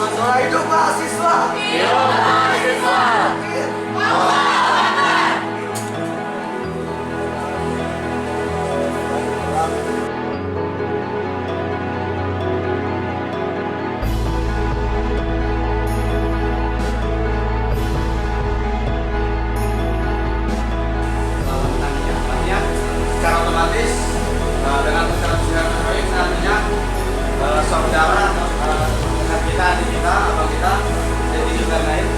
Suara hidup mahasiswa. Hidup mahasiswa. Secara otomatis dengan persyaratan proyek artinya saudara dengan kita, adik kita, abang kita, jadi juga lain.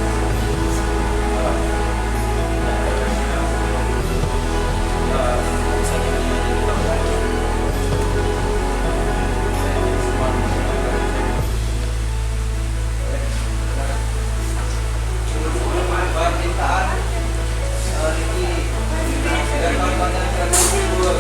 Permintaan Riki dan kawan-kawan yang berkumpul.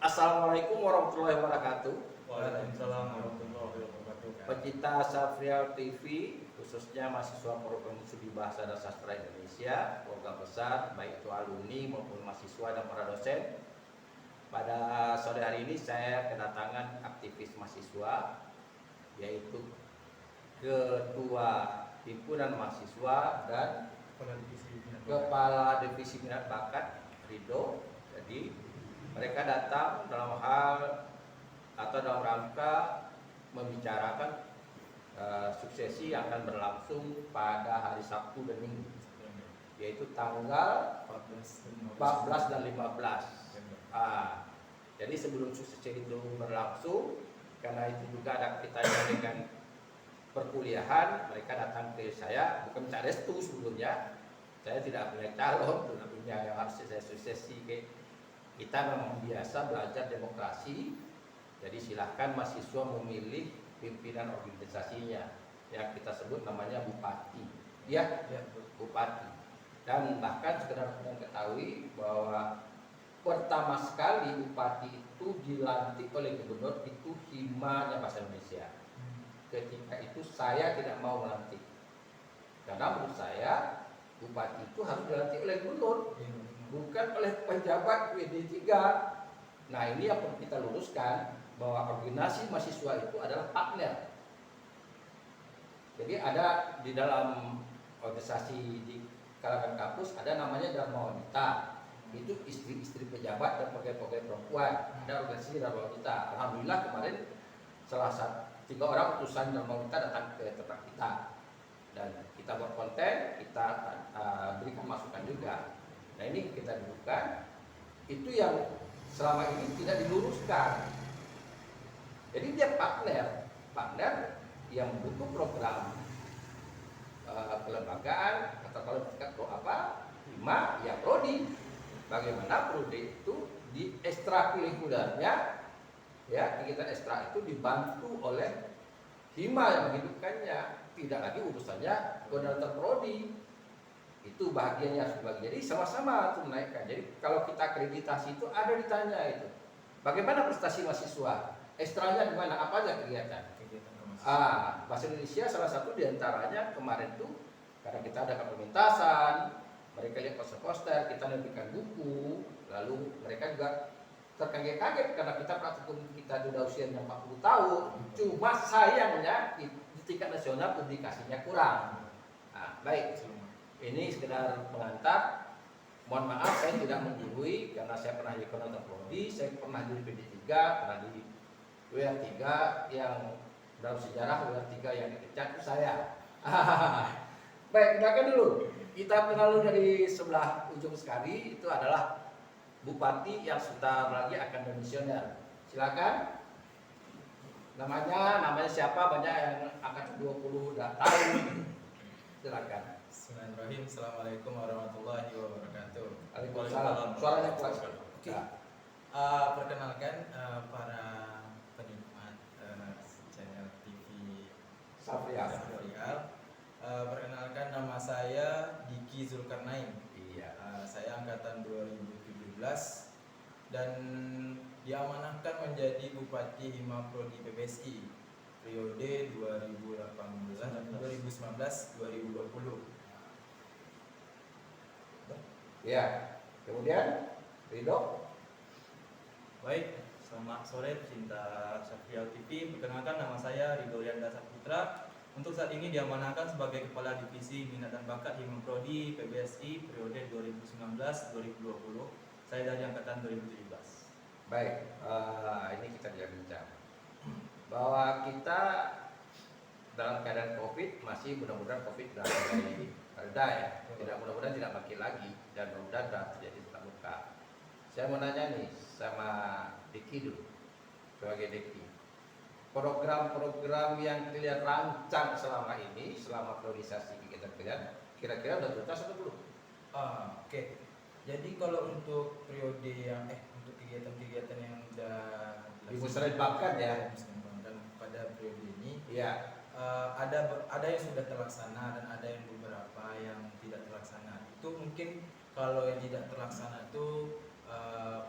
Assalamualaikum warahmatullahi wabarakatuh. Waalaikumsalam warahmatullahi wabarakatuh. Pecinta Safrial TV, khususnya mahasiswa program studi Bahasa dan Sastra Indonesia, program besar, baik itu alumni maupun mahasiswa dan para dosen. Pada sore hari ini saya kedatangan aktivis mahasiswa, yaitu Ketua Himpunan Mahasiswa dan Kepala Divisi Minat Bakat Ridho. Jadi mereka datang dalam hal atau dalam rangka membicarakan suksesi yang akan berlangsung pada hari Sabtu dan Minggu, yaitu tanggal 14 dan 15. Jadi sebelum suksesi itu berlangsung, karena itu juga ada kaitannya dengan perkuliahan, mereka datang ke saya, bukan minta restu sebelumnya. Saya tidak punya calon, tidak punya yang harus saya suksesi. Kita memang biasa belajar demokrasi, jadi silahkan mahasiswa memilih pimpinan organisasinya, yang kita sebut namanya bupati, ya, bupati. Dan bahkan sekedar mengetahui bahwa pertama sekali bupati itu dilantik oleh gubernur itu himanya bahasa Indonesia. Ketika itu saya tidak mau melantik, karena menurut saya bupati itu harus dilantik oleh gubernur, bukan oleh pejabat WD3. Nah, ini yang perlu kita luruskan, bahwa organisasi mahasiswa itu adalah partner. Jadi ada di dalam organisasi di kalangan kampus ada namanya Dharma Wanita. Itu istri-istri pejabat dan pegawai-pegawai perempuan. Ada organisasi Dharma Wanita. Alhamdulillah kemarin salah satu 3 orang utusan Dharma Wanita datang ke tempat kita. Dan kita buat konten, kita berikan masukan juga. Nah, ini kita dudukkan, itu yang selama ini tidak diluruskan. Jadi dia partner yang butuh program kelembagaan atau kalau kita hima ya prodi. Bagaimana prodi itu di ekstrakurikulernya, ya kegiatan ekstra itu dibantu oleh hima yang menghidupkannya, tidak lagi urusannya koordinator prodi. Itu bahagiannya harus dibagi. Jadi sama-sama tuh menaikkan. Jadi kalau kita akreditasi itu ada ditanya itu. Bagaimana prestasi mahasiswa? Ekstranya gimana? Apa aja kegiatan? Bahasa Indonesia salah satu diantaranya kemarin tuh karena kita ada pementasan, mereka lihat poster-poster, kita memberikan buku, lalu mereka juga terkaget-kaget karena kita praktikum kita sudah usianya 40 tahun, cuma sayangnya di tingkat nasional publikasinya kurang. Nah, baik, ini sekedar pengantar. Mohon maaf saya tidak menggurui karena saya pernah di Koordinator Prodi, saya pernah di PD3, pernah di WR3 yang dalam sejarah WR3 yang dipecat itu saya. Baik, dengarkan dulu. Kita kenal dari sebelah ujung sekali itu adalah Bupati yang sebentar lagi akan demisioner. Silakan. Namanya siapa? Banyak yang angkat 20 tahun. Silakan. Bismillahirrahmanirrahim. Assalamualaikum warahmatullahi wabarakatuh. Waalaikumsalam. Suaranya kuat. Oke. Perkenalkan para penikmat channel TV Safrial. Perkenalkan nama saya Diki Zulkarnain. Iya. Saya angkatan 2017 dan diamanahkan menjadi Bupati Hima Prodi PBSI periode 2019-2020. Ya. Kemudian Ridho. Baik, selamat sore pecinta Safrial TV. Perkenalkan nama saya Ridho Yanda Saputra. Untuk saat ini diamanahkan sebagai Kepala Divisi Minat dan Bakat Hima Prodi PBSI periode 2019-2020. Saya dari angkatan 2017. Baik, ini kita bincang bahwa kita dalam keadaan COVID masih mudah-mudahan COVID sudah mulai reda ya. Tidak mudah-mudahan tidak makin lagi dan mudah-mudahan sudah terjadi tetap muka. Saya mau nanya nih sama Diki dulu sebagai Diki. Program-program yang kalian rancang selama ini, selama priorisasi kegiatan kalian, kira-kira udah tuntas atau belum? Oke. Jadi kalau untuk periode yang untuk kegiatan-kegiatan yang udah Dimusnahkan ya. dimusnahkan pada periode ini, Iya. ada yang sudah terlaksana dan ada yang beberapa yang tidak terlaksana. Itu mungkin kalau yang tidak terlaksana itu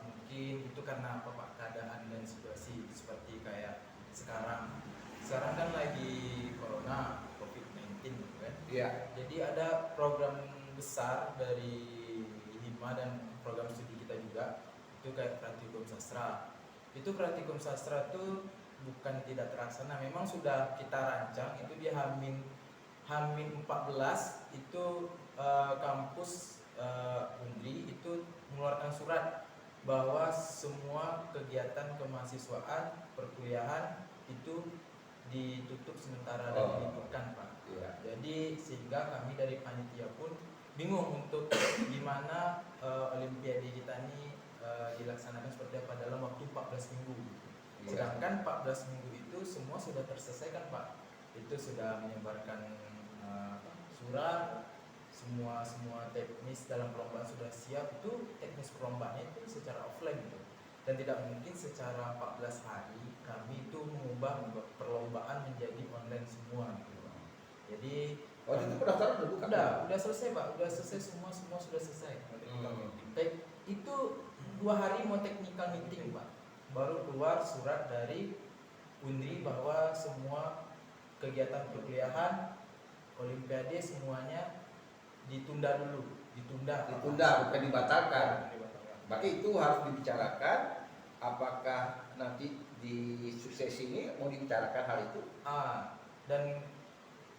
mungkin itu karena apa Pak, keadaan dan situasi seperti kayak sekarang kan lagi corona COVID-19 gitu kan. Iya. Jadi ada program besar dari Hima dan program studi kita juga, itu kayak praktikum sastra. Itu praktikum sastra tuh bukan tidak terlaksana, memang sudah kita rancang. Itu di Hamin 14 itu kampus Undri itu mengeluarkan surat bahwa semua kegiatan kemahasiswaan perkuliahan itu ditutup sementara dan diliburkan Pak. Iya. Jadi sehingga kami dari panitia pun bingung untuk gimana Olimpiade kita ini dilaksanakan seperti apa dalam waktu 14 minggu. Iya. Sedangkan 14 minggu itu semua sudah terselesaikan Pak. Itu sudah menyebarkan surat, semua teknis dalam perlombaan sudah siap. Itu teknis perlombaannya itu secara offline gitu. Dan tidak mungkin secara 14 hari kami itu mengubah perlombaan menjadi online semua gitu. Jadi Waktu itu pendaftaran udah buka? udah selesai Pak, udah selesai semua sudah selesai. Itu 2 hari mau technical meeting Pak, baru keluar surat dari Undri bahwa semua kegiatan perkuliahan Olimpiade semuanya ditunda dulu, ditunda bukan dibatalkan. Berarti itu harus dibicarakan. Apakah nanti di sukses ini mau dibicarakan hal itu? Dan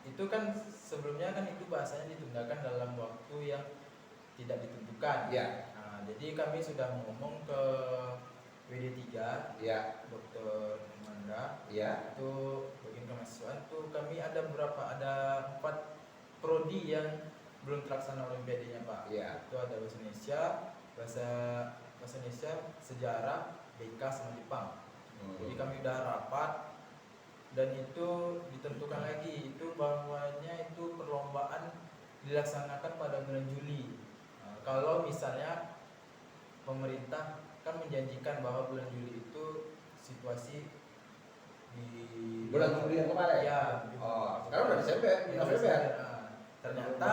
itu kan sebelumnya kan itu bahasanya ditundakan dalam waktu yang tidak ditentukan. Ya. Jadi kami sudah ngomong ke WD3, Ya. Dr. Manda, Ya. itu bagian kemahasiswaan tuh kami ada 4 prodi yang belum terlaksana Olimpiadenya Pak. Ya. Itu ada bahasa Indonesia, bahasa Indonesia, sejarah, BK sama Jepang. Jadi kami udah rapat dan itu ditentukan lagi itu bahwanya itu perlombaan dilaksanakan pada bulan Juli. Kalau misalnya pemerintah kan menjanjikan bahwa bulan Juli itu situasi di Bulan Juli yang kemarin? Ya. Sekarang udah Desember, November. Ternyata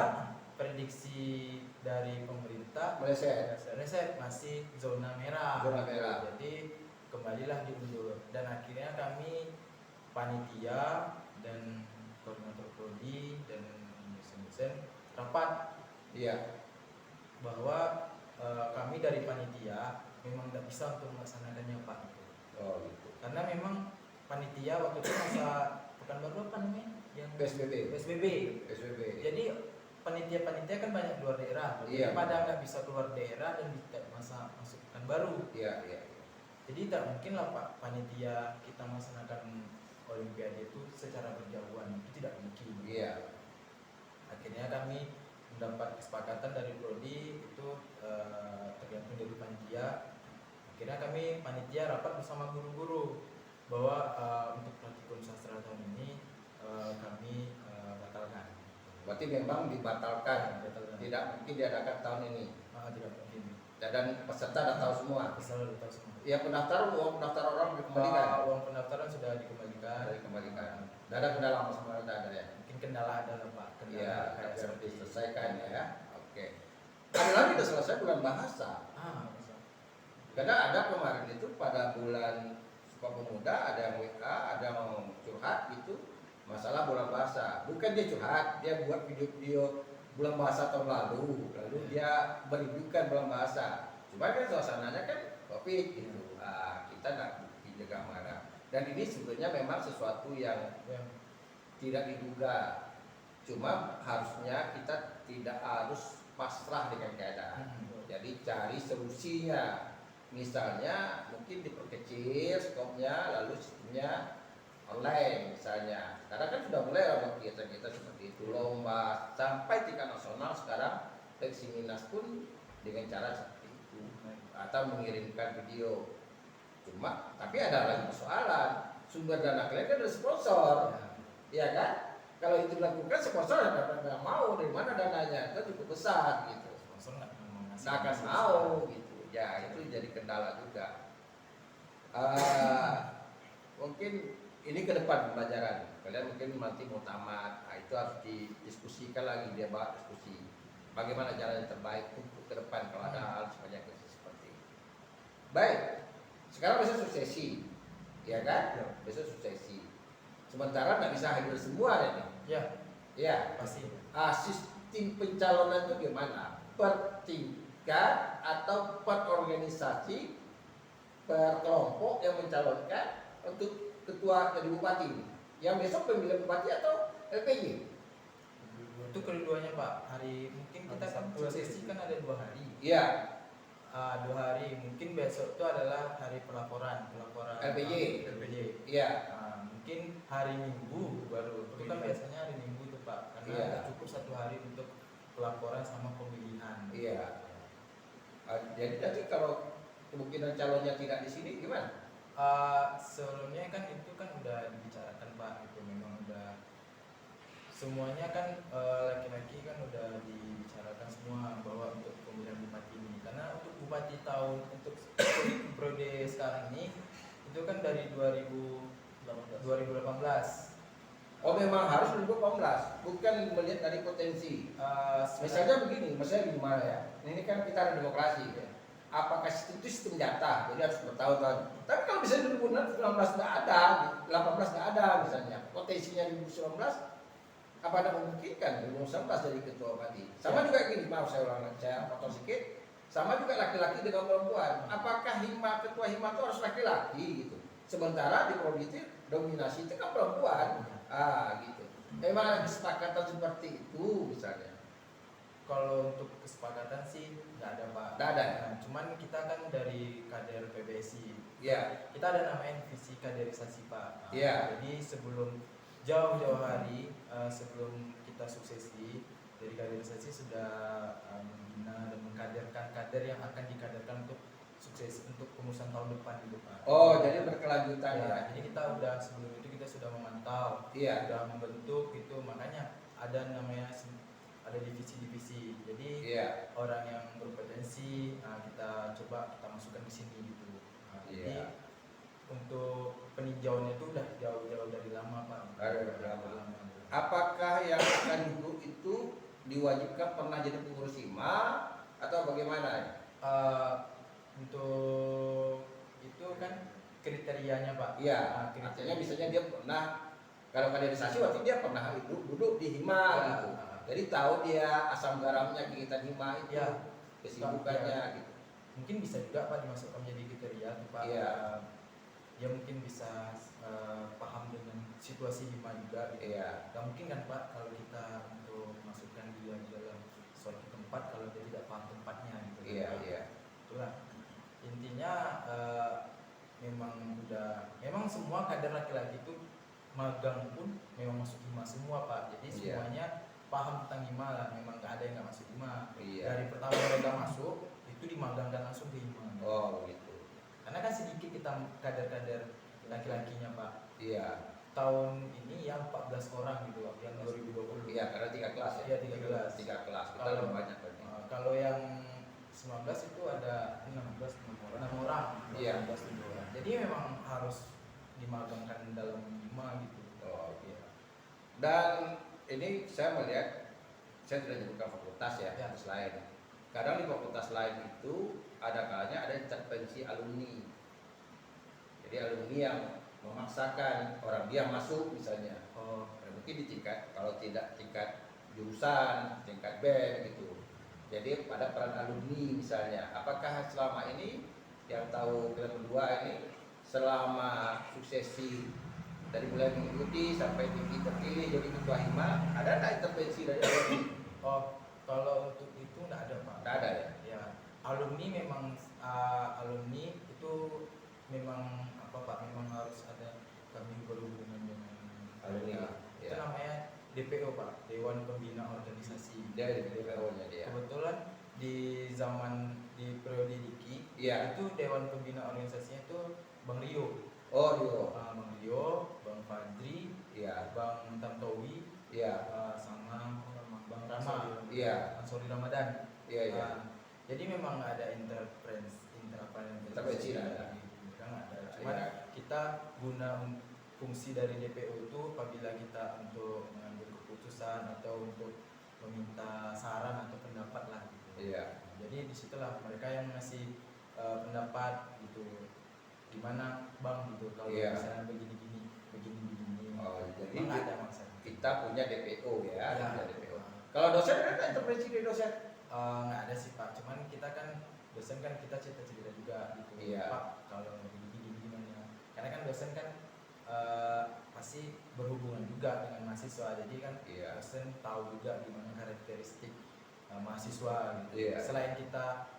prediksi dari pemerintah meleset. masih zona merah. Zona merah. Jadi kembalilah diundur dan akhirnya kami panitia dan koordinator prodi dan dosen-dosen rapat Iya. bahwa kami dari panitia memang tidak bisa untuk melaksanakannya Pak. Oh gitu. Karena memang panitia waktu itu masa Pekanbaru apa namanya? Yang PSBB. Jadi panitia-panitia kan banyak luar daerah. Iya. Pada nggak bisa keluar daerah dan tidak masa masuk Pekanbaru. Iya. Jadi tak mungkin lah Pak panitia kita melaksanakan Olimpiade itu secara berjauhan, itu tidak mungkin. Iya. Akhirnya kami mendapat kesepakatan dari prodi itu tergantung dari panitia. Akhirnya kami panitia rapat bersama guru-guru bahwa untuk praktikum sastra tahun ini kami batalkan. Berarti memang dibatalkan. Batalkan. Tidak mungkin diadakan tahun ini. Tidak mungkin. Dan peserta sudah tahu semua. Selalu tahu semua. Ya uang pendaftar orang dikembalikan. Uang pendaftaran sudah dikembalikan. Tidak ada kendala sama ada ya. Mungkin kendala ada lah Pak. Iya, kayak harus seperti diselesaikan ya. Oke. Ada lagi kita selesai bulan bahasa. Bisa. Karena ada kemarin itu pada bulan Sumpah Pemuda ada yang WA, ada yang mau curhat gitu masalah bulan bahasa. Bukan dia curhat, dia buat video-video bulan bahasa tahun lalu dia merindukan bulan bahasa. Cuma kan suasananya kan Covid gitu. Kita nggak jaga mana. Dan ini sebetulnya memang sesuatu yang tidak diduga. Cuma harusnya kita tidak harus pasrah dengan keadaan. Jadi cari solusinya. Misalnya mungkin diperkecil skopnya, lalu sistemnya online misalnya. Karena kan sudah mulai ada kegiatan-kegiatan seperti itu, lomba sampai tingkat nasional sekarang Peksiminas pun dengan cara seperti itu atau mengirimkan video. Cuma tapi ada lagi persoalan, sumber dana kalian kan ada sponsor, ya kan? Kalau itu dilakukan sponsor nggak mau, dari mana dananya? Itu cukup besar gitu. Sponsor nggak akan mau gitu. Ya itu jadi kendala juga. Mungkin ini ke depan pembelajaran. Kalian mungkin nanti mau tamat, itu harus didiskusikan lagi, dia bahas diskusi. Bagaimana cara yang terbaik untuk ke depan kalau ada hal sebanyak itu seperti ini. Baik, sekarang besok suksesi, ya kan? Besok suksesi. Sementara nggak bisa hadir semua ya nih. Ya, pasti. Sistem pencalonan itu gimana? Per tingkat atau per organisasi, per kelompok yang mencalonkan untuk ketua jadi bupati. Yang besok pemilihan bupati atau LPG? Itu keduanya Pak. Hari mungkin kita kan suksesi kan ada 2 hari. Iya. 2 hari. Mungkin besok itu adalah hari pelaporan LPG. Iya. Mungkin hari Minggu baru. Itu kan biasanya hari Minggu tuh Pak. Karena nggak cukup 1 hari untuk pelaporan sama pemilihan. Iya. Jadi nanti kalau kemungkinan calonnya tidak di sini gimana? Sebelumnya kan itu kan udah dibicarakan Pak. Itu memang udah semuanya kan laki-laki kan udah dibicarakan semua bahwa untuk pemilihan bupati ini. Karena untuk bupati tahun untuk periode sekarang ini itu kan dari 2018. Oh memang harus 2018, bukan melihat dari potensi. Misalnya begini, maksudnya gimana ya? Ini kan kita ada demokrasi ya. Apakah itu sistem jatah, jadi harus bertahun-tahun. Tapi kalau bisa 2019 nggak ada, 18 nggak ada misalnya, potensinya 2019, apa ada memungkinkan 2019 jadi ketua bupati? Sama juga gini, maaf saya ulang, saya potong sedikit. Sama juga laki-laki dengan perempuan. Apakah ketua hima itu harus laki-laki gitu? Sementara di prodi itu dominasi itu kan perempuan. Gitu. Memang ada kesepakatan seperti itu misalnya. Kalau untuk kesepakatan sih nggak ada Pak. Nggak ada. Nah, cuman kita kan dari kader PBSI. Iya. Kita ada namanya divisi kaderisasi Pak. Iya. Jadi sebelum jauh-jauh hari sebelum kita suksesi dari kaderisasi sudah membina dan mengkaderkan kader yang akan dikaderkan untuk sukses untuk pengurusan tahun depan gitu Pak. Oh, jadi berkelanjutan ya. Jadi kita udah sebelum itu kita sudah memantau, Iya. sudah membentuk gitu, makanya ada namanya ada divisi-divisi. Jadi orang yang berpotensi kita coba kita masukkan di sini gitu. Jadi untuk peninjauannya itu udah jauh-jauh dari lama Pak. Dari lama. Apakah yang akan duduk itu diwajibkan pernah jadi pengurus hima atau bagaimana? Untuk itu kan kriterianya Pak. Iya, kriteria. artinya misalnya dia pernah, kalau kaderisasi berarti dia pernah duduk di hima Ya, gitu. Jadi tahu dia asam garamnya kegiatan hima itu, Ya. kesibukannya Ya. gitu. Mungkin bisa juga Pak dimasukkan menjadi kriteria tuh, Pak. Iya. Dia mungkin bisa paham dengan situasi hima juga gitu. Iya. Gak mungkin kan Pak kalau kita untuk masukkan dia di dalam suatu tempat kalau dia tidak paham tempatnya gitu. Iya, Pak. iya. Itulah intinya. Memang semua kader laki-laki itu magang pun memang masuk hima semua Pak. Jadi Iya. semuanya paham tentang hima lah. Memang nggak ada yang nggak masuk hima. Iya. Dari pertama mereka masuk itu dimagangkan langsung ke hima. Oh gitu. Karena kan sedikit kita kader-kader laki-lakinya Pak. Iya. Tahun ini yang 14 orang gitu yang 2020. Iya, karena 3 kelas ya. Iya, 3 kelas. 3 kelas. Kita Kalau- lebih banyak berarti. Kalau yang 19 itu ada 6 orang. Iya. 16 itu orang. Jadi memang harus dimagangkan dalam hima gitu. Oh iya. Dan ini saya melihat, saya tidak menyebutkan fakultas ya, Ya. fakultas lain. Kadang di fakultas lain itu ada kalanya ada intervensi alumni. Jadi alumni yang memaksakan orang dia masuk misalnya. Oh, Mungkin di tingkat, kalau tidak tingkat jurusan, tingkat band gitu. Jadi pada peran alumni misalnya, apakah selama ini yang tahu kalian berdua ini selama suksesi dari mulai mengikuti sampai tinggi terpilih jadi ketua hima, ada nggak intervensi dari alumni? oh, kalau untuk itu nggak ada Pak. Nggak ada ya? Ya, alumni memang alumni itu memang apa Pak? Memang harus ada kami berhubungan dengan Alumni, Ya, ya. Itu namanya DPO Pak, Dewan Pembina Organisasi. Dia di DPO-nya dia. Kebetulan di zaman di periode Diki Iya. itu Dewan Pembina Organisasinya itu Bang Rio, Oh Rio. Bang Rio, Bang Fadri, Iya. Bang Tantowi, Iya. sama Bang Rama, Iya. Ansori Ramadan. Iya. Iya. Jadi memang nggak ada intervensi Intervensi nggak ada. Nggak ada. Cuma Iya. kita guna fungsi dari DPO itu apabila kita untuk mengambil keputusan atau untuk meminta saran atau pendapat lah gitu. Iya. Jadi disitulah mereka yang ngasih pendapat gitu, gimana Bang gitu kalau Iya. misalnya begini-gini, begini-begini. Oh, jadi Memang nggak ada maksud. kita punya DPO ya, Ya. punya DPO. Kalau dosen ada intervensi dari dosen? Nggak ada sih Pak, cuman kita kan dosen kan kita cerita-cerita juga gitu. Iya. Pak kalau begini gimana? Karena kan dosen kan pasti berhubungan juga dengan mahasiswa, jadi kan Iya. dosen tahu juga gimana karakteristik mahasiswa gitu. Iya. Selain kita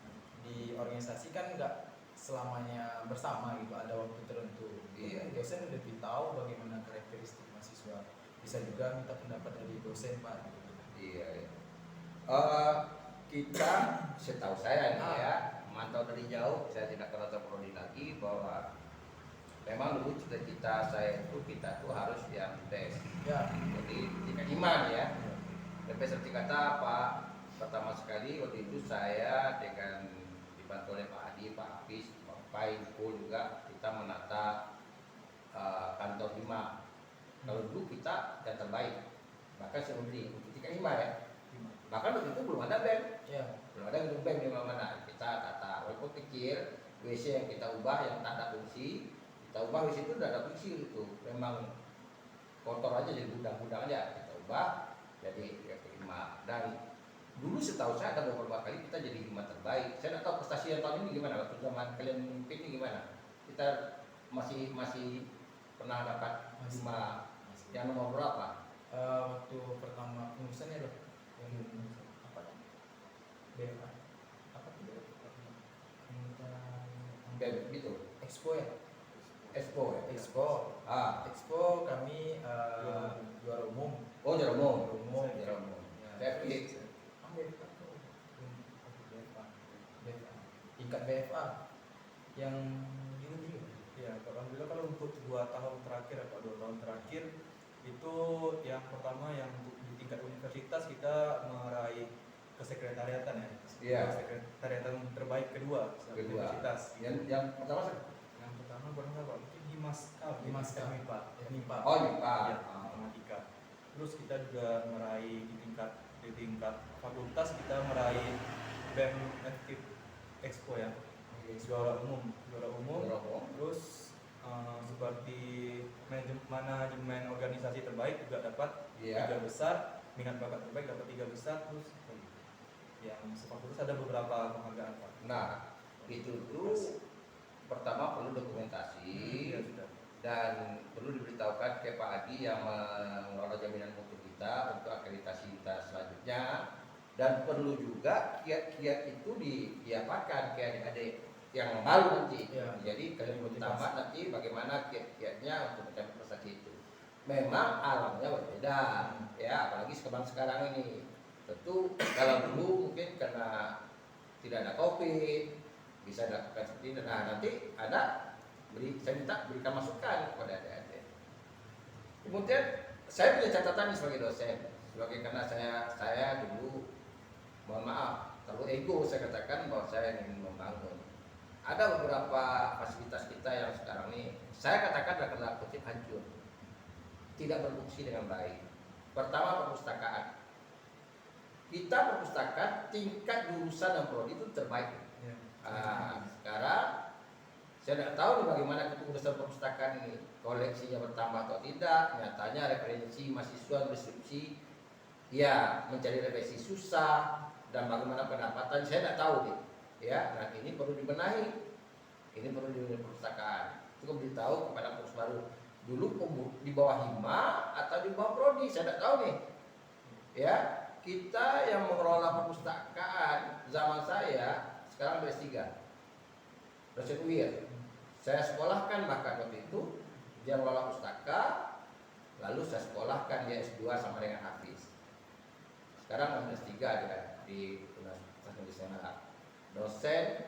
di organisasi kan nggak selamanya bersama gitu, ada waktu tertentu. Iya. Dosen lebih tahu bagaimana karakteristik mahasiswa. Bisa juga minta pendapat dari dosen Pak. Iya. Iya. Kita, setahu saya nih ya, memantau dari jauh, saya tidak kerasa prodi lagi bahwa memang dulu cita-cita saya itu kita tuh harus yang tes. Ya. Jadi tingkat iman ya. TP sertifikata Pak, pertama sekali waktu itu saya dengan dibantu oleh Pak Adi, Pak Hafiz, Pak Pai, Pul juga kita menata kantor hima. Kalau dulu kita yang terbaik, bahkan sebelum di tingkat hima ya. Bahkan waktu itu belum ada BEM, Ya. belum ada gedung BEM di mana-mana. Kita tata walaupun kecil, WC yang kita ubah yang tak ada fungsi, kita ubah WC itu tidak ada fungsi itu. Memang kotor aja jadi gudang-gudang aja, kita ubah jadi hima. Dan dulu setahu saya ada beberapa kali kita jadi hima terbaik. Saya tidak tahu prestasi yang tahun ini gimana, waktu zaman kalian memimpin ini gimana. Kita masih pernah dapat hima yang nomor berapa? Waktu pertama pengurusannya loh yang apa ya? BFA apa tuh BEM gitu, Expo ya? Expo ya. Expo Expo kami juara umum. Oh Jeromo. Umum. Jeromo. Ya. Saya pilih. BFA tuh. BFA. Tingkat BFA yang juru. Ya, alhamdulillah kalau untuk 2 tahun terakhir atau 2 tahun terakhir itu yang pertama yang untuk di tingkat universitas kita meraih kesekretariatan ya. Iya. Kesekretariatan terbaik kedua universitas. Yang pertama Yang pertama berapa? Mungkin Himaskal. Pak. MIPA. oh MIPA. Ya, matematika. Terus kita juga meraih di tingkat di tingkat fakultas kita meraih BEM FKIP Expo ya, juara umum. Terus seperti manajemen organisasi terbaik juga dapat Iya. 3 besar, minat bakat terbaik dapat 3 besar, terus yang sefakultas ada beberapa penghargaan Pak. Nah, itu tuh pertama perlu dokumentasi Ya, sudah. dan perlu diberitahukan ke Pak Adi yang mengelola jaminan mutu kita untuk akreditasi kita selanjutnya, dan perlu juga kiat-kiat itu diapakan ke adik-adik yang malu nanti. Ya. Jadi kalian utama nanti bagaimana kiat-kiatnya untuk mencapai prestasi itu. Memang alamnya berbeda, ya apalagi sekarang ini. Tentu kalau dulu mungkin karena tidak ada COVID bisa dilakukan seperti ini. Nah nanti saya minta berikan masukan kepada adik-adik. Kemudian saya punya catatan nih sebagai dosen, karena saya dulu, mohon maaf, terlalu ego saya katakan bahwa saya ingin membangun. Ada beberapa fasilitas kita yang sekarang ini saya katakan adalah kutip hancur, tidak berfungsi dengan baik. Pertama, perpustakaan. Kita perpustakaan tingkat jurusan dan prodi itu terbaik. Ya. Sekarang saya tidak tahu nih bagaimana kepengurusan perpustakaan ini, koleksinya bertambah atau tidak. Nyatanya referensi mahasiswa berskripsi ya mencari referensi susah, dan bagaimana pendapatan saya tidak tahu nih. Ya, nah ini perlu dibenahi. Ini perlu dibenahi perpustakaan. Cukup beritahu kepada kursus baru. Dulu di bawah hima atau di bawah prodi, saya tidak tahu nih. Ya, kita yang mengelola perpustakaan zaman saya sekarang S3, dosen UIR. Saya sekolahkan bahkan waktu itu dia mengelola pustaka, lalu saya sekolahkan dia S2 sama dengan Hafiz. Sekarang S3 dia di Universitas Indonesia, dosen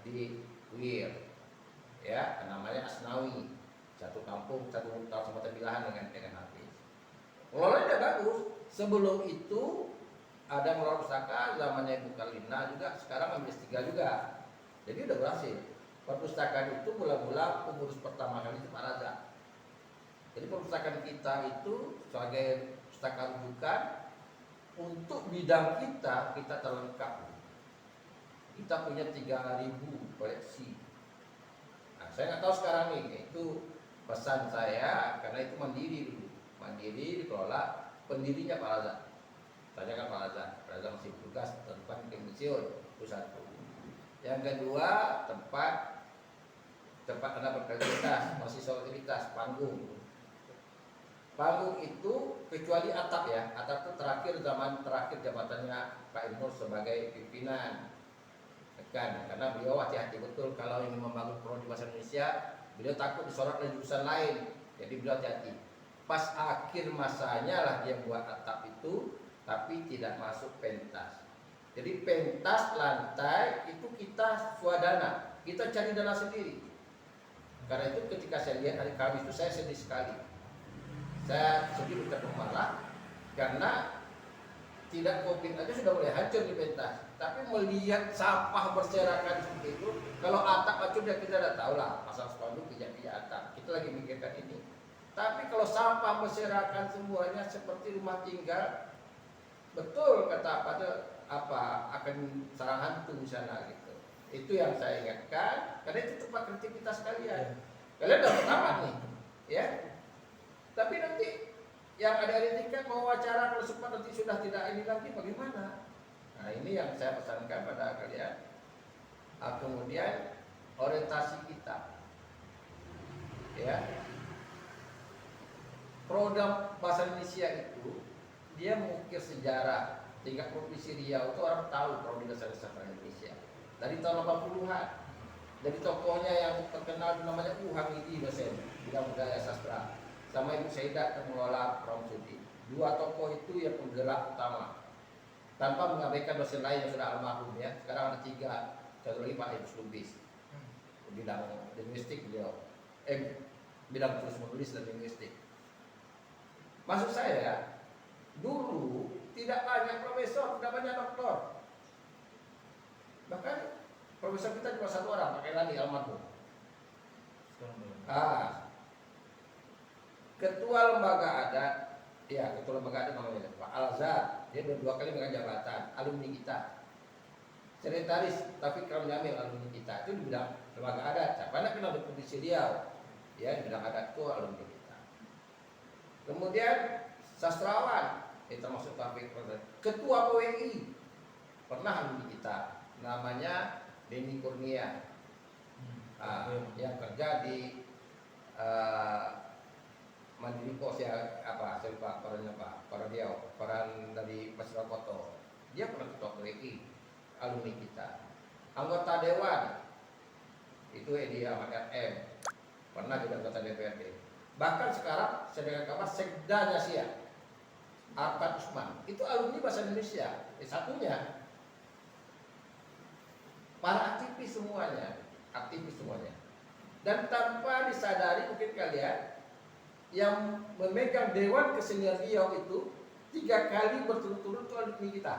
di UIR, ya namanya Asnawi, satu kampung, satu tahun sama terbilahan dengan Hafiz. Pengelolanya bagus. Sebelum itu ada mengelola pustaka zamannya Ibu Karlina juga, sekarang ambil S3 juga. Jadi udah berhasil. Perpustakaan itu mula-mula pengurus pertama kali itu Pak Raza. Jadi perpustakaan kita itu sebagai pustaka rujukan untuk bidang kita terlengkap. Kita punya 3.000 koleksi. Nah, saya nggak tahu sekarang nih, itu pesan saya karena itu mandiri dulu, mandiri dikelola. Pendirinya Pak Raza, tanyakan Pak Raza masih bertugas tempat di museum, itu satu. Yang kedua tempat Anda berkreativitas, mahasiswa aktivitas, panggung itu kecuali atap ya, atap itu zaman terakhir jabatannya Pak Ilmur sebagai pimpinan, kan? Karena beliau hati-hati betul kalau ingin membangun prodi bahasa Indonesia, beliau takut disorot oleh jurusan lain, jadi beliau hati-hati. Pas akhir masanya lah dia buat atap itu, tapi tidak masuk pentas. Jadi pentas lantai itu kita swadana, kita cari dana sendiri. Karena itu ketika saya lihat hari Kamis itu saya sedih sekali. Saya sedih bukan marah, karena tidak COVID aja sudah mulai hancur di pentas. Tapi melihat sampah berserakan seperti itu, kalau atap hancur ya kita sudah tahu lah, pasang spanduk pijak-pijak atap. Kita lagi mikirkan ini. Tapi kalau sampah berserakan semuanya seperti rumah tinggal, betul kata akan sarang hantu di sana gitu. Itu yang saya ingatkan, karena itu tempat kreativitas kalian. Kalian dapat tamat nih, ya. Tapi nanti yang ada tingkat mau wawancara kalau sempat nanti sudah tidak ini lagi bagaimana? Nah ini yang saya pesankan pada kalian. Kemudian orientasi kita, ya. Program bahasa Indonesia itu dia mengukir sejarah tingkat provinsi Riau itu orang tahu prodi bahasa Indonesia dari tahun 80-an. Dari tokohnya yang terkenal namanya Hamidi dosen bidang budaya sastra, sama Ibu Saidat yang mengelola Prom Sudi. Dua tokoh itu yang penggerak utama, tanpa mengabaikan dosen lain yang sudah almarhum ya. Sekarang ada 3, satu lagi Pak Ibu Lubis, bidang linguistik beliau, bidang tulis menulis dan linguistik. Maksud saya, dulu tidak banyak profesor, tidak banyak doktor. Bahkan profesor kita cuma 1 orang, pakai lagi almarhum. Ketua lembaga adat, ya ketua lembaga adat namanya Pak Al-Azhar, dia dua kali megang jabatan, alumni kita. Sekretaris Taufik Karam Jamil, alumni kita, itu di bidang lembaga adat. Siapa nak kenal dengan Kondisi Riau, ya di bidang adat itu alumni kita. Kemudian sastrawan, termasuk Taufik, ketua PWI, pernah alumni kita, namanya Denny Kurnia, yang kerja di Mandiri Pos ya, saya lupa perannya Pak, peran Riau, peran dari Pasir Koto. Dia pernah ketua PWI, alumni kita. Anggota Dewan itu Edi Ahmad RM, pernah jadi anggota DPRD. Bahkan sekarang saya dengar kabar Sekdanya Sia, Arfad Usman, itu alumni bahasa Indonesia, satunya. Para aktivis semuanya. Dan tanpa disadari mungkin kalian, yang memegang Dewan Kesenian Riau itu 3 kali berturut-turut itu alumni kita.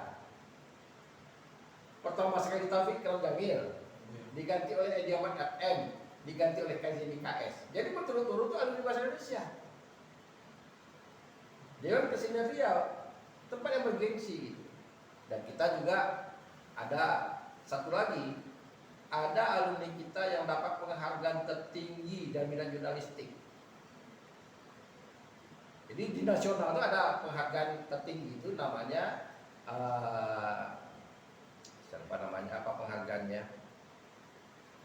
Pertama sekali Taufik Karam Jamil, diganti oleh Edi Ahmad RM, diganti oleh Kazimi KS. Jadi berturut-turut itu alumni bahasa Indonesia. Dewan Kesenian Riau tempat yang bergengsi gitu. Dan kita juga ada satu lagi, ada alumni kita yang dapat penghargaan tertinggi dalam bidang jurnalistik. Jadi di nasional itu ada penghargaan tertinggi itu namanya siapa namanya, apa penghargaannya,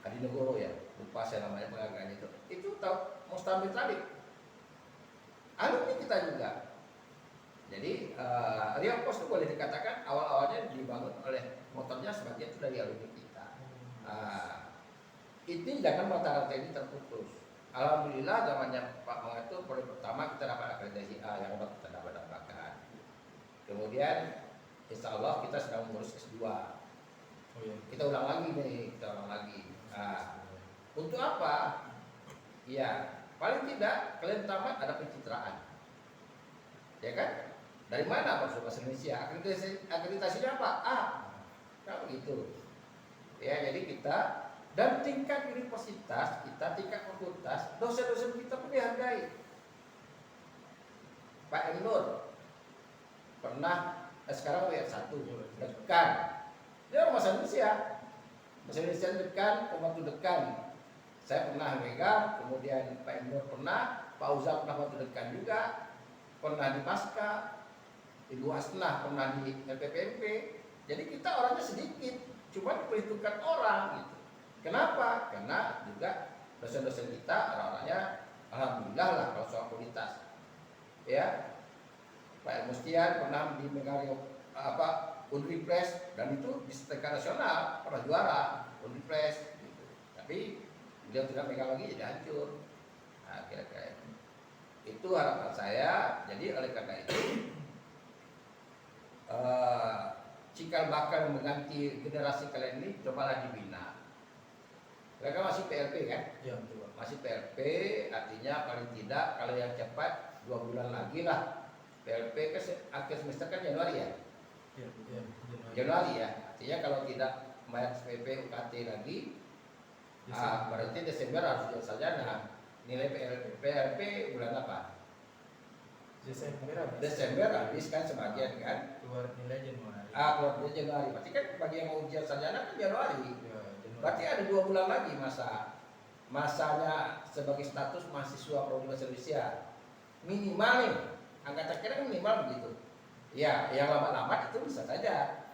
Adi Negoro ya, lupa saya namanya penghargaan itu. Itu tahu Mustamil Talik, alumni kita juga. Jadi Riau Pos itu boleh dikatakan awal-awalnya dibangun oleh motornya sebagian itu dari alumni kita. Ini jangan mata rantai ini terputus. Alhamdulillah zamannya Pak Mengatur periode pertama kita dapat akreditasi A yang kita dapat dapatkan. Kemudian insya Allah kita sedang mengurus S2. Kita ulang lagi nih, untuk apa? Ya, paling tidak kalian tamat ada pencitraan, ya kan? Dari mana Pak Bahasa Indonesia? Akreditasinya apa? A, kalau gitu. Ya, jadi kita dan tingkat universitas kita, tingkat fakultas, dosen-dosen kita pun dihargai. Pak Nur pernah sekarang WF1 dekan, dia orang bahasa Indonesia dekan, pembantu dekan. Saya pernah megang, kemudian Pak Nur pernah, Pak Uzam pernah pembantu dekan juga, pernah di Pasca, Ibu Asnah pernah di LPPMP. Jadi kita orangnya sedikit, cuma diperhitungkan orang gitu. Kenapa? Karena juga dosen-dosen kita orang-orangnya alhamdulillah lah kalau soal kualitas. Ya, Pak Mustian pernah di megang Unripres dan itu di tingkat nasional pernah juara Unripres. Gitu. Tapi beliau tidak megang lagi jadi hancur. Nah, kira-kira itu harapan saya. Jadi oleh karena itu cikal bakal mengganti generasi kalian ini cobalah dibina. Mereka masih PLP kan? Ya, betul. Masih PLP, artinya paling tidak kalau yang cepat 2 bulan lagi lah. PLP ke akhir semester kan Januari ya? Ya, Januari ya. Artinya kalau tidak bayar SPP UKT lagi, berarti Desember harus jual sarjana. Nilai PLP bulan apa? Desember habis kan sebagian kan? Keluar nilai Januari. Keluar nilai Januari. Berarti kan bagi yang mau ujian sarjana kan Januari. Berarti ada 2 bulan lagi masanya sebagai status mahasiswa prodi bahasa Indonesia. Minimal nih, angkatan kita minimal begitu. Ya, yang lama-lama itu bisa saja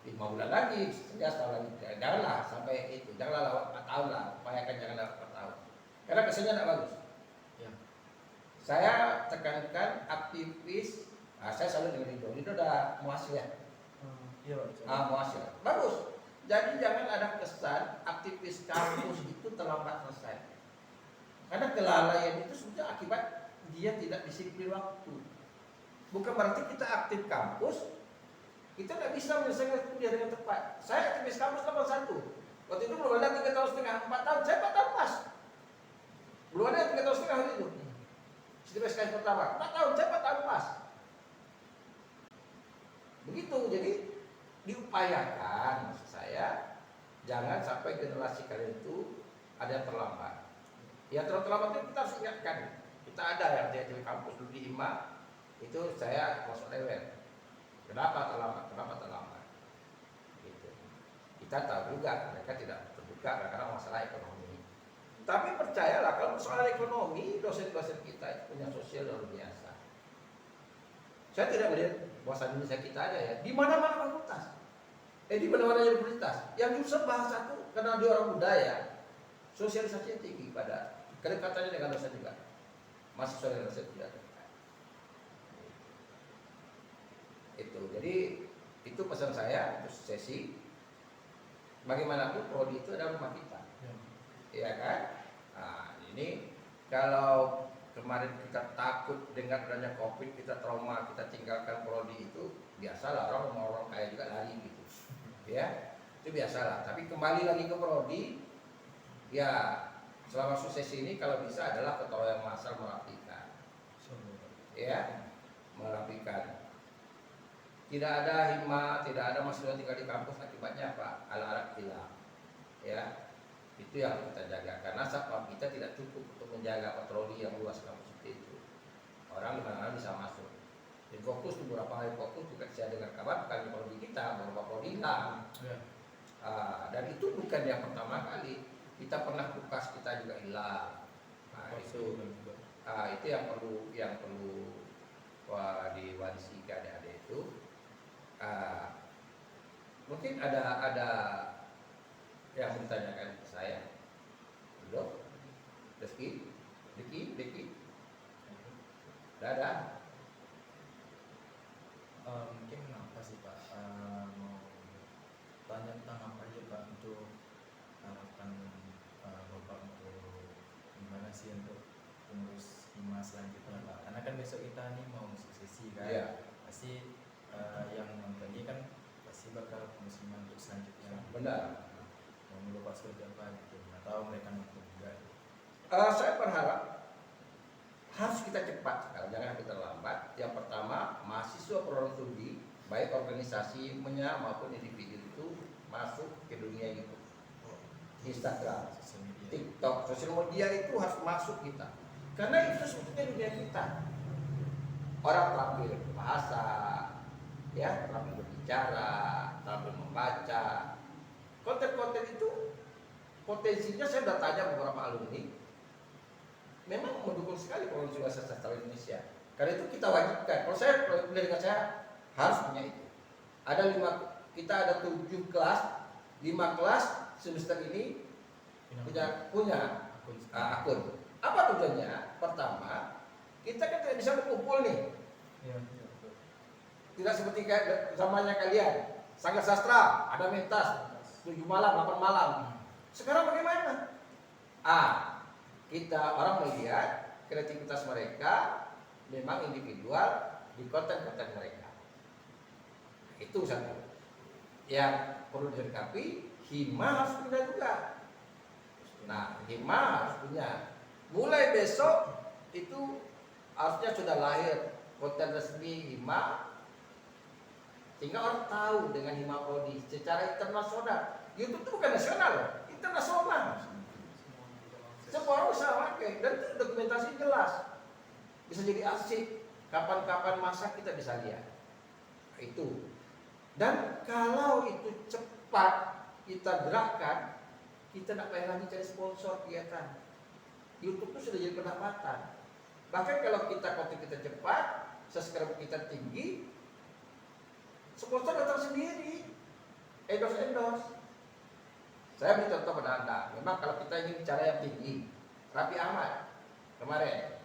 5 bulan lagi, setahun lagi. Janganlah sampai itu, janganlah lewat 4 tahun lah. Upayakan jangan lewat 4 tahun. Karena kesannya tidak bagus. Ya. Saya tekankan aktivis. Saya selalu dengan itu udah muasil ya. Iya, Pak. Muasil. Bagus. Jadi jangan ada kesan aktivis kampus itu terlambat selesai. Karena kelalaian itu sebenarnya akibat dia tidak disiplin waktu. Bukan berarti kita aktif kampus, kita tidak bisa menyelesaikan kuliah dengan tepat. Saya aktivis kampus 81. Waktu itu belum ada 3 tahun setengah, 4 tahun. Saya 4 tahun pas. Belum ada 3 tahun setengah waktu itu. Setiap SKS pertama, 4 tahun, saya 4 tahun pas. Begitu, jadi diupayakan maksud saya jangan sampai generasi kalian itu ada yang terlambat. Ya terlambat itu kita harus ingatkan. Kita ada yang di kampus dulu di IMA itu saya masuk lewat. Kenapa terlambat? Gitu. Kita tahu juga mereka tidak terbuka karena masalah ekonomi. Tapi percayalah kalau soal ekonomi, dosen-dosen kita itu punya sosial luar biasa. Saya tidak melihat bahasa Indonesia kita aja ya, di mana-mana fakultas. Di mana-mana universitas. Yang jurusan bahasa itu karena dia orang budaya, sosialisasinya tinggi pada kedekatannya dengan dosen juga. Mahasiswa dan dosen juga dekat. Itu. Jadi itu pesan saya untuk sesi. Bagaimanapun prodi itu adalah rumah kita. Iya kan? Nah, ini kalau kemarin kita takut dengan adanya COVID, kita trauma, kita tinggalkan prodi itu, biasalah orang kaya juga lari gitu. Ya, itu biasalah. Tapi kembali lagi ke prodi, ya selama sukses ini kalau bisa adalah ketua yang masal merapikan. Ya, merapikan. Tidak ada hima, tidak ada mahasiswa tinggal di kampus, akibatnya apa? Alat-alat hilang. Ya, itu yang kita jaga. Karena satpam kita tidak cukup untuk menjaga patroli yang luas kampus itu. Orang di mana-mana bisa masuk. Jadi fokus itu beberapa kali fokus juga saya dengar kabar bukan di prodi kita, beberapa prodi hilang. Dan itu bukan yang pertama kali. Kita pernah tugas kita juga hilang. Nah, itu yang perlu diwarisi ke adik-adik itu. Mungkin ada yang bertanyakan ke saya. Belum? Deki? Ada? Mungkin apa sih Pak, mau tanya tentang apa aja Pak untuk harapan Bapak untuk gimana sih untuk pengurus hima selanjutnya Pak, karena kan besok kita nih mau suksesi kan. Iya. Pasti yang nonton ini kan pasti bakal pengurus hima untuk selanjutnya. Benar. Mau Bapak seperti apa gitu, atau mereka nonton juga. Saya berharap harus kita cepat sekarang, jangan kita lambat. Yang pertama, mahasiswa program studi, baik organisasi maupun individu itu masuk ke dunia YouTube, Instagram, TikTok, sosial media itu harus masuk kita. Karena itu sebetulnya dunia kita. Orang terampil bahasa, ya, terampil berbicara, terampil membaca. Konten-konten itu potensinya saya sudah tanya beberapa alumni, memang mendukung sekali program studi sastra Indonesia. Karena itu kita wajibkan. Kalau pendidikan saya harus punya itu. Kita ada 7 kelas, 5 kelas semester ini punya akun. Apa tujuannya? Pertama, kita kan tidak bisa berkumpul nih. Tidak seperti zamannya kalian. Sanggar sastra ada mentas 7 malam, 8 malam. Sekarang bagaimana? Kita orang melihat kreativitas mereka memang individual di konten-konten mereka. Itu satu. Yang perlu dilengkapi, hima harus punya juga. Nah, hima harus punya. Mulai besok itu harusnya sudah lahir konten resmi hima, sehingga orang tahu dengan hima prodi secara internasional. YouTube itu bukan nasional, internasional. Semua orang bisa pakai dan itu dokumentasi jelas. Bisa jadi arsip. Kapan-kapan masa kita bisa lihat. Itu. Dan kalau itu cepat kita gerakkan, kita tidak payah lagi cari sponsor kegiatan. YouTube itu sudah jadi pendapatan. Bahkan kalau konten kita cepat, subscriber kita tinggi, sponsor datang sendiri. Endorse. Saya beri contoh pada Anda. Memang kalau kita ingin bicara yang tinggi, Raffi Ahmad kemarin,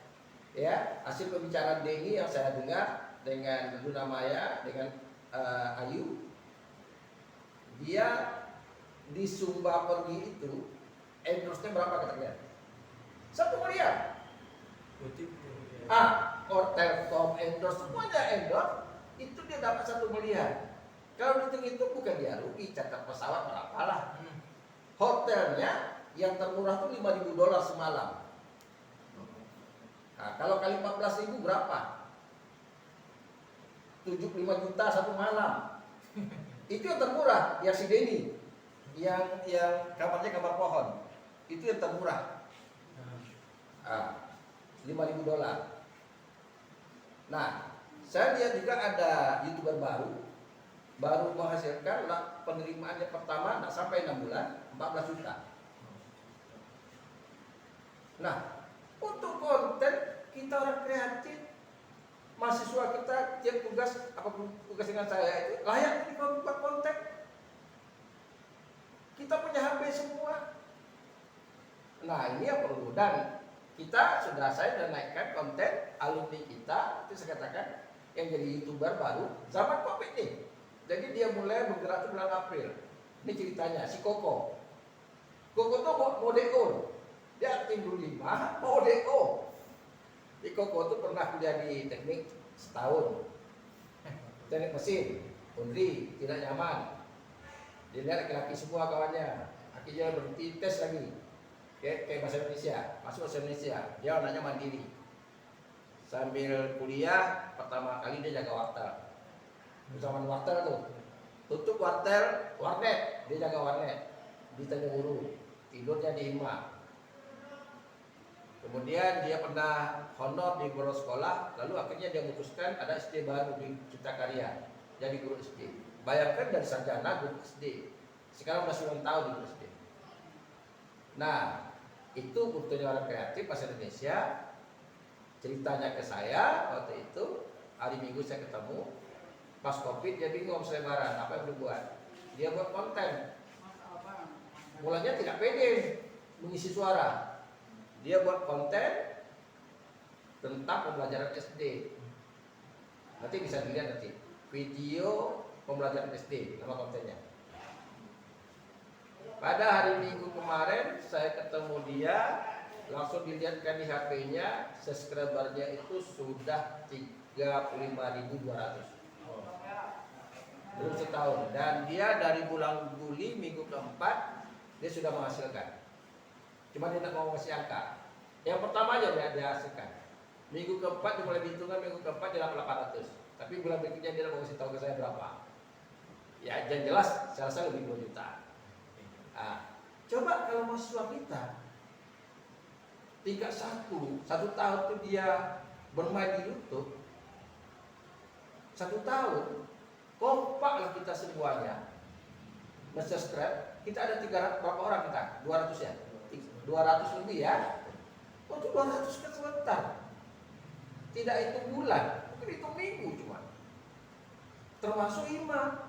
ya, hasil pembicaraan Denny yang saya dengar dengan Luna Maya, dengan Ayu, dia di Sumba Pergi itu endorse-nya berapa kata kalian? 1 miliar. Hotel top endorse, semuanya endorse, itu dia dapat 1 miliar. Kalau dihitung itu bukan dia rugi, catat pesawat berapa lah. Hotelnya yang termurah tuh $5.000 semalam. Nah, kalau kali 14.000 berapa? 75 juta 1 malam. Itu yang termurah, yang si Denny, yang kamarnya kamar pohon, itu yang termurah. $5.000. Nah, Saya lihat juga ada YouTuber baru menghasilkan penerimaannya pertama nggak sampai 6 bulan 14 juta. Nah, untuk konten kita orang kreatif, mahasiswa kita tiap tugas apapun tugas dengan saya itu layak dibuat konten. Kita punya HP semua. Nah, ini yang perlu, dan saya sudah naikkan konten alumni kita, itu saya katakan yang jadi YouTuber baru zaman Covid nih. Jadi dia mulai bergerak di bulan April. Ini ceritanya si Koko. Koko tuh mau DO. Dia tim dulu 5 mau DO. Di Koko tuh pernah kuliah di teknik setahun. Teknik mesin, Undri, tidak nyaman. Dia lihat laki-laki semua kawannya. Akhirnya berhenti tes lagi. Kayak bahasa Indonesia, masuk bahasa Indonesia. Dia anaknya mandiri. Sambil kuliah, pertama kali dia jaga wartel. Zaman wartel tuh, tutup wartel, warnet, dia jaga warnet di Tanjung Uru, tidurnya di Hima. Kemudian dia pernah honor di guru sekolah, lalu akhirnya dia memutuskan ada SD baru di Cipta Karya, jadi guru SD. Bayangkan dari sarjana guru SD, sekarang sudah 9 tahun di guru SD. Nah, itu kulturnya orang kreatif bahasa Indonesia. Ceritanya ke saya waktu itu, hari Minggu saya ketemu, pas Covid dia bingung selebaran, apa yang dibuat? Dia buat konten. Mulanya tidak pede mengisi suara. Dia buat konten tentang pembelajaran SD. Nanti bisa dilihat nanti video pembelajaran SD, nama kontennya. Pada hari Minggu kemarin saya ketemu dia, langsung dilihatkan di HP-nya, subscribernya itu sudah 35.200. Belum setahun, dan dia dari bulan Juli minggu keempat dia sudah menghasilkan. Cuma dia tidak mau ngasih angka. Yang pertama aja dia hasilkan. Minggu keempat dia mulai dihitungan, minggu keempat dia 800. Tapi bulan berikutnya dia mau kasih tahu ke saya berapa. Ya, yang jelas saya rasa lebih 2 juta. Nah, coba kalau mahasiswa kita tingkat 1 tahun itu dia bermain di YouTube, 1 tahun kompaklah kita semuanya subscribe. Kita ada 300 berapa orang kita? 200 ya? 200 lebih ya. Untuk 200 kan sebentar. Tidak hitung bulan, mungkin hitung minggu cuma. Termasuk Hima.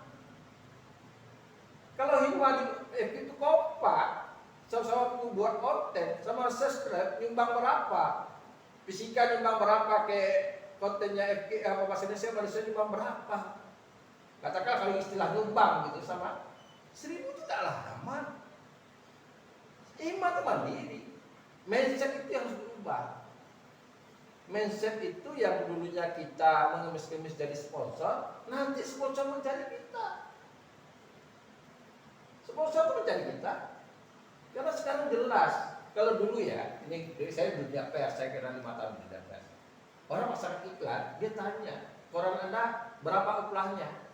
Kalau Hima itu kompak, sama-sama buat konten, sama subscribe, nyumbang berapa? Fisika nyumbang berapa, ke kontennya FK apa bahasa Indonesia manusia nyumbang berapa? Katakan kalau istilah nyumbang gitu sama 1.000 itu tidaklah aman. Hima itu mandiri. Mindset itu yang harus berubah. Mindset itu yang dulunya kita mengemis-kemis jadi sponsor, nanti sponsor mencari kita. Sponsor itu mencari kita. Karena sekarang jelas, kalau dulu ya, ini saya dunia pers, saya kira 5 tahun di dunia pers. Orang pasang iklan, dia tanya, koran Anda berapa upahnya?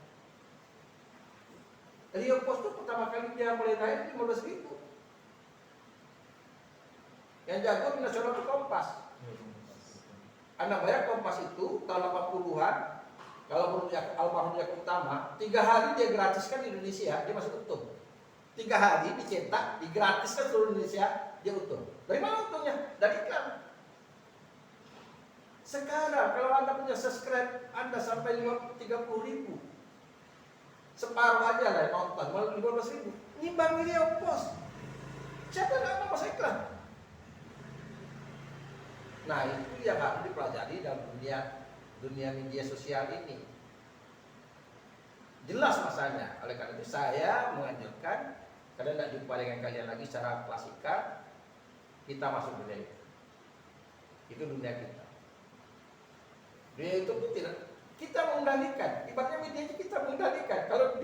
Rio Post itu pertama kali dia mulai naik 15.000. Yang jago di nasional itu Kompas. Anda bayar Kompas itu tahun 80-an, kalau menurut almarhum Yakob Utama, 3 hari dia gratiskan di Indonesia, dia masuk untung. 3 hari dicetak, digratiskan seluruh Indonesia, dia untung. Dari mana untungnya? Dari iklan. Sekarang kalau Anda punya subscribe, Anda sampai 30.000, separuh aja lah nonton, malah 15.000, nyimbang Rio Post. Siapa yang mau masuk iklan? Nah, itu yang harus dipelajari dalam dunia media sosial ini. Jelas masanya. Oleh karena itu saya menganjurkan, kalian tidak jumpa dengan kalian lagi secara klasikal, kita masuk dunia itu. Itu dunia kita. Dunia itu pun tidak, kita mengendalikan. Ibaratnya media kita mengendalikan. Kalau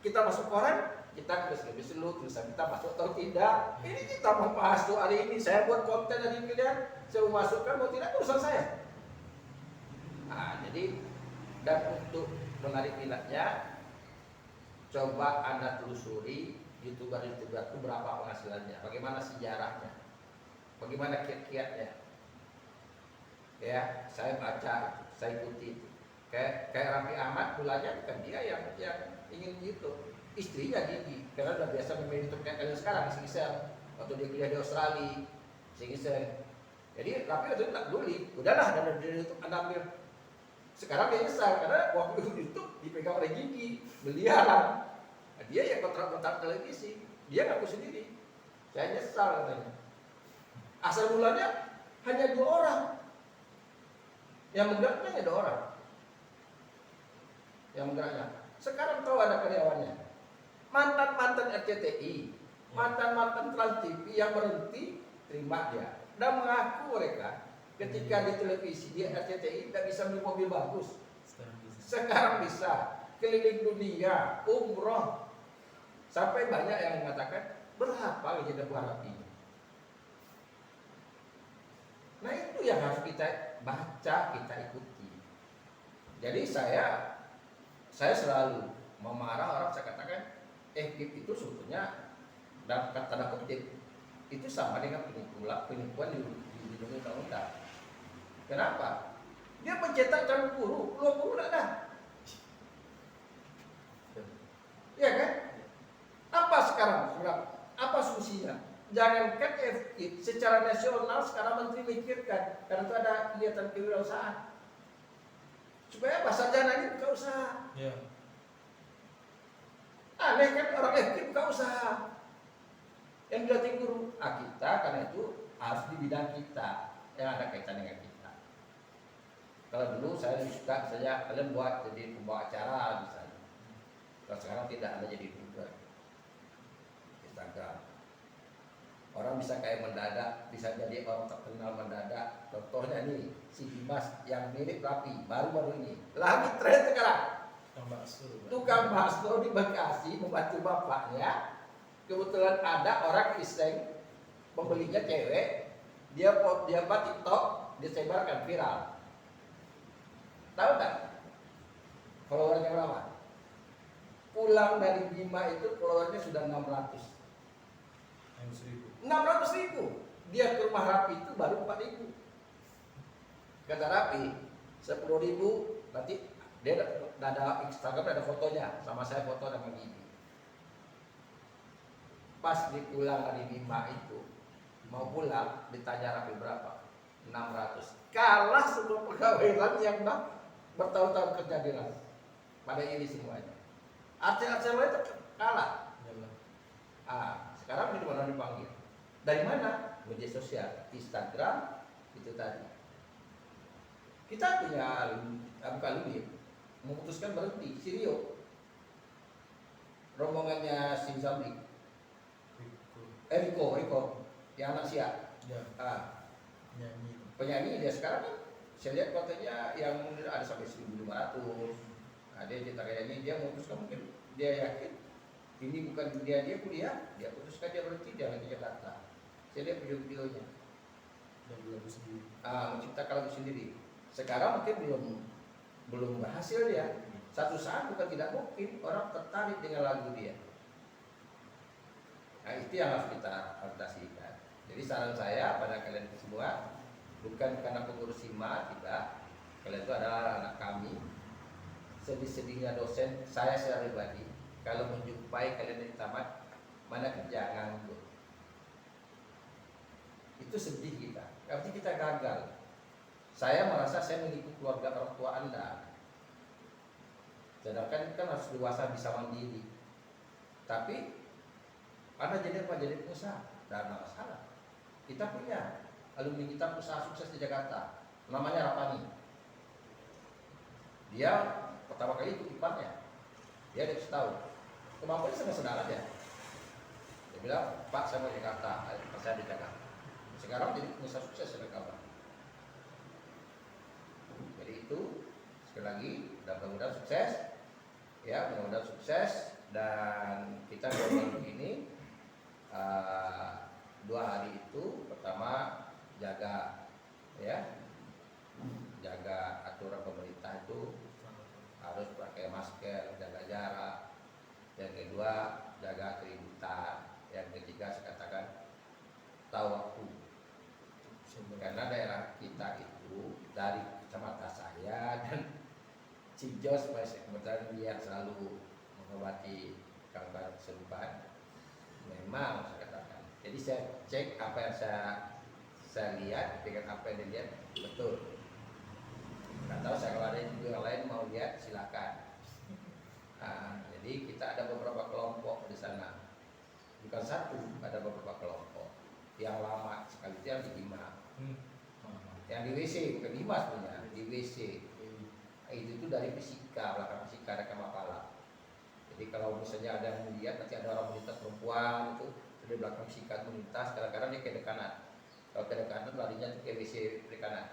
kita masuk koran, kita tulis dulu tulisan kita masuk atau tidak. Ini kita membahas tuh hari ini. Saya buat konten dari kalian, saya mau masukkan mau tidak urusan saya. Nah, jadi dan untuk menarik minatnya, coba Anda telusuri YouTuber-YouTuber itu berapa penghasilannya, bagaimana sejarahnya, bagaimana kiat-kiatnya. Ya, saya baca, saya ikuti. Kayak Raffi Ahmad mulanya bukan dia yang ingin gitu, istrinya Gigi, karena udah biasa memilih untuk kayak kalian sekarang iseng waktu dia kuliah di Australia iseng. Jadi Raffi waktu itu tak peduli, udahlah dan dia untuk ambil. Sekarang dia nyesal karena waktu itu dipegang oleh Gigi, beliau dia yang kontrak televisi, dia ngaku sendiri, saya nyesal katanya. Asal mulanya hanya 2 orang, yang menggeraknya hanya 2 orang. Yang menggeraknya. Sekarang tahu ada karyawannya. Mantan-mantan RCTI, mantan-mantan Trans TV yang berhenti terima dia. Dan mengaku mereka ketika di televisi di RCTI tidak bisa beli mobil bagus. Sekarang bisa keliling dunia, umroh. Sampai banyak yang mengatakan berapa gaji buah Raffi. Nah itu yang harus kita baca, kita ikuti. Jadi saya selalu memarah orang, saya katakan itu sebetulnya dalam tanda kutip itu sama dengan penipuan di undang-undang. Kenapa? Dia mencetak calon guru, 20 enggak dah. Iya kan? Apa sekarang? Apa solusinya? Jangankan FKIP, secara nasional sekarang menteri mikirkan karena itu ada kegiatan kewirausahaan. Supaya apa? Sarjana ini buka usaha. Ya. Aneh kan orang FKIP buka usaha. Yang dilatih guru. Kita karena itu harus di bidang kita yang ada kaitan dengan kita. Kalau dulu saya suka saja kalian buat jadi pembawa acara misalnya. Kalau sekarang tidak, ada jadi YouTuber, Instagram. Orang bisa kayak mendadak, bisa jadi orang terkenal mendadak. Contohnya nih, si Dimas yang mirip Raffi baru-baru ini. Lagi tren sekarang. Tukang bakso di Bekasi membantu bapaknya. Kebetulan ada orang iseng pembelinya cewek, dia buat TikTok, disebarkan viral. Tahu tak? Followernya berapa? Pulang dari Bima itu followernya sudah 600. 600.000. Dia ke rumah Raffi itu baru 4.000. Kata Raffi 10.000, nanti dia ada Instagram, ada fotonya sama saya, foto sama Gigi. Pas pulang dari Bima itu mau pulang, ditanya Raffi berapa? 600. Kalah semua pegawai yang bertahun-tahun kerja di RAS. Pada ini semuanya. Artis-artis lain kalah. Sekarang di mana dipanggil? Dari mana? Media sosial, Instagram, itu tadi. Kita punya bukan lebih memutuskan berhenti. Sirio, rombongannya si Zambi, Riko, yang anak siap. Penyanyi dia sekarang kan, saya lihat kontennya yang ada sampai 1.500. Dia cerita kayaknya dia memutuskan, mungkin dia yakin ini bukan dia kuliah, dia putuskan dia berhenti, dia lagi Jakarta. Saya lihat video-videonya. Menciptakan lagu sendiri. Sekarang mungkin belum berhasil ya. Satu saat bukan tidak mungkin orang tertarik dengan lagu dia. Nah itu yang harus kita adaptasikan. Jadi saran saya pada kalian semua, bukan karena pengurus SIMA, tidak. Kalian itu adalah anak kami. Sedih-sedihnya dosen, saya secara pribadi, kalau menjumpai kalian di tamat, mana kerja nganggur. Itu sedih kita, arti kita gagal. Saya merasa saya menipu keluarga orang tua Anda. Sedangkan kan harus dewasa, bisa mandiri. Tapi Anda jadi apa? Jadi pengusaha, tidak ada masalah. Kita punya alumni kita pengusaha sukses di Jakarta, namanya Rapani. Dia pertama kali ikut IPA-nya, dia ada setahun. Kemampuannya sedang-sedang aja. Dia bilang, Pak saya mau Jakarta, saya di Jakarta. Sekarang jadi pengusaha sukses ada kabar. Jadi itu sekali lagi, mudah-mudahan sukses, ya mudah-mudahan sukses. Dan kita 2 minggu ini 2 hari itu pertama jaga aturan pemerintah itu harus pakai masker, jaga jarak. Yang kedua jaga keributan. Yang ketiga saya katakan tahu waktu. Karena daerah kita itu dari kecamatan saya dan Chief Jos, kebetulan dia selalu mengobati kanker serupan. Memang saya katakan. Jadi saya cek apa yang saya lihat dengan apa yang dia lihat betul. Nggak tahu saya kalau ada juga yang lain mau lihat silakan. Nah, jadi kita ada beberapa kelompok di sana, bukan satu, ada beberapa kelompok. Yang lama sekali itu yang di Hima, yang di WC, bukan di Hima sebenarnya, di WC. Itu tuh dari fisika, belakang fisika ada Kamapala. Jadi kalau misalnya ada yang melihat, nanti ada orang melintas perempuan itu di belakang fisika melintas, kadang-kadang dia ke kanan. Kalau ke kanan larinya ke WC di kanan.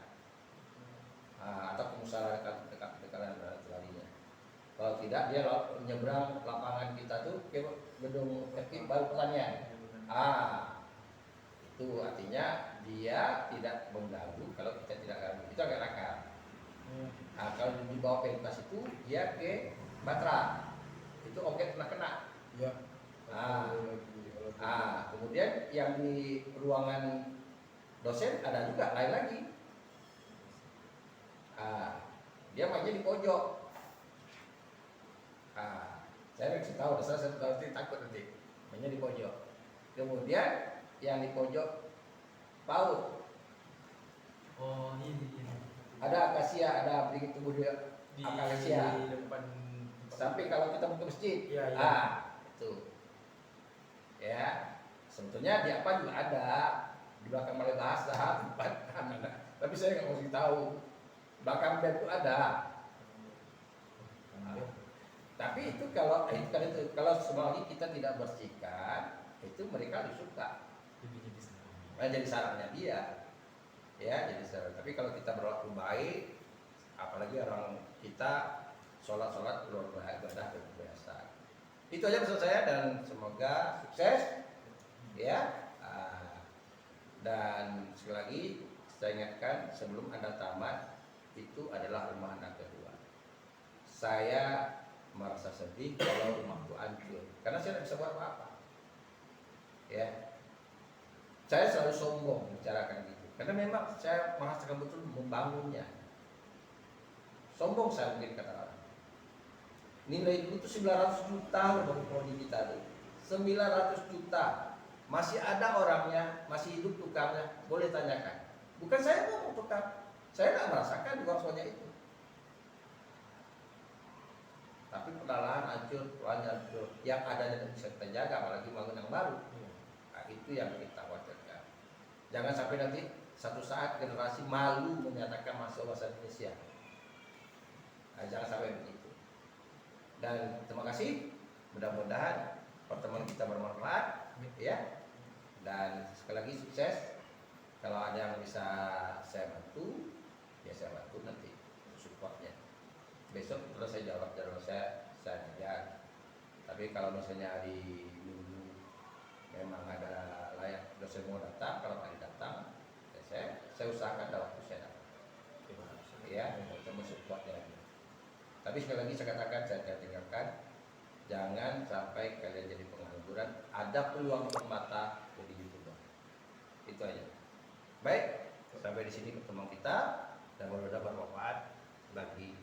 Atau pengusaha dekat kanan larinya. Kalau tidak dia menyeberang lapangan kita tuh ke gedung FK baru pertanian. Itu artinya dia tidak mengganggu kalau kita tidak ganggu. Itu agak nakal. Kalau di bawah pentas itu dia ke Batra. Itu oke kena. Ya. Kemudian yang di ruangan dosen ada juga lain lagi. Dia mainnya di pojok. Saya kasih tahu, saya nanti takut nanti mainnya di pojok. Kemudian yang di pojok PAUD. Oh ini. Ada akasia, ada begitu tumbuh di akasia. Di depan Sampai kalau kita buka masjid, ya. itu. Ya, sebetulnya di apa juga ada di belakang Balai Bahasa tempat. Tapi saya nggak mau tahu. Belakang bed itu ada. Tapi itu kalau semua kita tidak bersihkan, itu mereka suka. Jadi sarannya dia. Ya, jadi saran. Tapi kalau kita berlaku baik, apalagi orang kita sholat keluar ibadah biasa. Itu aja pesan saya dan semoga sukses. Ya. Dan sekali lagi saya ingatkan sebelum Anda tamat itu adalah rumah Anda kedua. Saya merasa sedih kalau rumahku hancur karena saya tidak bisa buat apa-apa. Ya. Saya selalu sombong bicarakan gitu. Karena memang saya merasakan betul membangunnya. Sombong saya mungkin kata orang. Nilai itu 900 juta baru prodi kita tuh. 900 juta. Masih ada orangnya, masih hidup tukangnya, boleh tanyakan. Bukan saya mau tukang. Saya tidak merasakan di uangnya itu. Tapi pendalaman hancur, pelanjar hancur. Yang ada tidak bisa kita jaga, apalagi bangun yang baru. Nah, itu yang kita khawatirkan. Jangan sampai nanti satu saat generasi malu menyatakan masuk bahasa Indonesia. Nah, jangan sampai begitu. Dan terima kasih. Mudah-mudahan pertemuan kita bermanfaat, ya. Dan sekali lagi sukses. Kalau ada yang bisa saya bantu, ya saya bantu nanti supportnya. Besok terus saya jawab saya jaga. Tapi kalau misalnya di minggu memang ada layak dosen mau datang, kalau nggak datang, ya saya usahakan ada waktu saya datang. Ya, untuk supportnya. Tapi sekali lagi saya katakan, saya tinggalkan, jangan sampai kalian jadi pengangguran. Ada peluang mata jadi YouTuber. Itu aja. Baik, sampai di sini pertemuan kita dan mudah-mudahan bermanfaat bagi